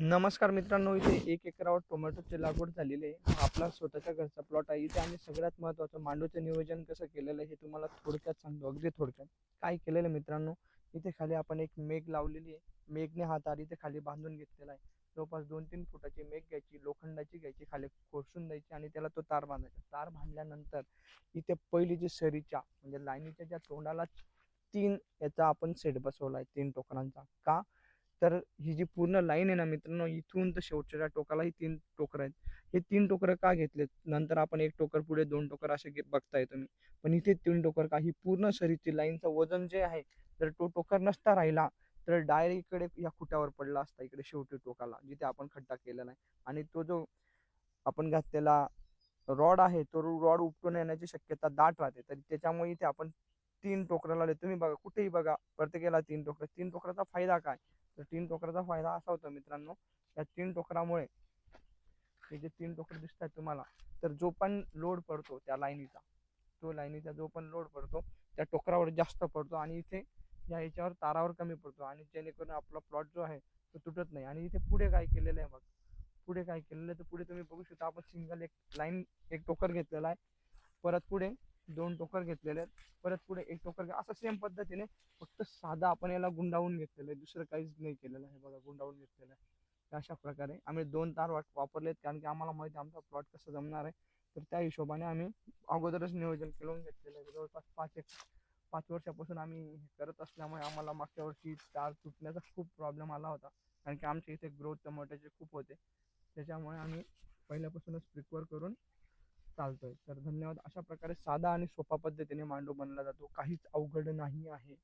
नमस्कार मित्रांनो, इथे 1 एकरावर टोमॅटोची लागवड झालेली आहे. हा आपला स्वतःच्या घरचा प्लॉट आहे. इथे आम्ही सगळ्यात महत्त्वाचं मांडूचं नियोजन कसं केलेलं आहे हे तुम्हाला थोडक्यात सांगतो, अगदी थोडक्यात. काय केलेलं आहे मित्रांनो, इथे खाली आपण एक मेघ लावलेली आहे. मेघने हा तार इथे खाली बांधून घेतलेला आहे. जवळपास 2-3 फुटाची मेघ घ्यायची, लोखंडाची घ्यायची, खाली खोसून द्यायची आणि त्याला तो तार बांधायचा. तार बांधल्यानंतर इथे पहिली जी सरीच्या म्हणजे लाईनीच्या ज्या तोंडाला 3 याचा आपण सेट बसवला आहे, 3 टोकरांचा. का? तर ही जी पूर्ण लाईन आहे ना मित्रांनो, इथून तर शेवटच्या टोकाला ही 3 टोकरं आहेत. हे 3 टोकरं का घेतलेत? नंतर आपण 1 टोकर पुढे 2 टोकर असे बघताय तुम्ही. पण इथे 3 टोकर का? ही पूर्ण सरीची लाईनचं वजन जे आहे, जर तो टोकर नसता राहिला, तर डायरेक्ट इकडे या खुट्यावर पडला असता, इकडे शेवटी टोकाला, जिथे आपण खड्डा केलेला आहे. आणि तो जो आपण घातलेला रॉड आहे, तो रॉड उपटून येण्याची शक्यता दाट राहते. तर त्याच्यामुळे इथे आपण 3 टोकरं लावले. तुम्ही बघा, कुठेही बघा, प्रत्येकाला 3 टोकरं. 3 टोकराचा फायदा काय? तर 3 टोकराचा फायदा असा होतो मित्रांनो, या 3 टोकरामुळे हे जे 3 टोकर दिसतात तुम्हाला, तर जो पण लोड पडतो त्या लाईनीचा, तो लाईनीचा जो पण लोड पडतो, त्या टोकरावर जास्त पडतो आणि इथे या ह्याच्यावर तारावर कमी पडतो आणि जेणेकरून आपला प्लॉट जो आहे तो तुटत नाही. आणि इथे पुढे काय केलेलं आहे बघ, पुढे काय केलेलं आहे, तर पुढे तुम्ही बघू शकता, आपण सिंगल एक लाईन, एक टोकर घेतलेला आहे. परत पुढे 2 टोकर घेतलेले आहेत. परत पुढे 1 टोकर असं सेम पद्धतीने, फक्त साधं आपण याला गुंडाळून घेतलेलं आहे. दुसरं काहीच नाही केलेलं आहे. बघा, गुंडाळून घेतलेलं आहे. अशा प्रकारे आम्ही 2 तार वापरलेत, कारण की आम्हाला माहिती आहे आमचा प्लॉट कसं जमणार आहे. तर त्या हिशोबाने आम्ही अगोदरच नियोजन करून घेतलेलं आहे. जवळपास 5 वर्षापासून आम्ही हे करत असल्यामुळे आम्हाला मागच्या वर्षी तार तुटण्याचा खूप प्रॉब्लेम आला होता. कारण की आमच्या इथे ग्रोथ टमाट्याचे खूप होते. त्याच्यामुळे आम्ही पहिल्यापासूनच प्रिफर करून चालतोय. तर धन्यवाद. अशा प्रकारे साधा आणि सोपा पद्धतीने मांडव बनला जातो. काहीच अवघड नाही आहे.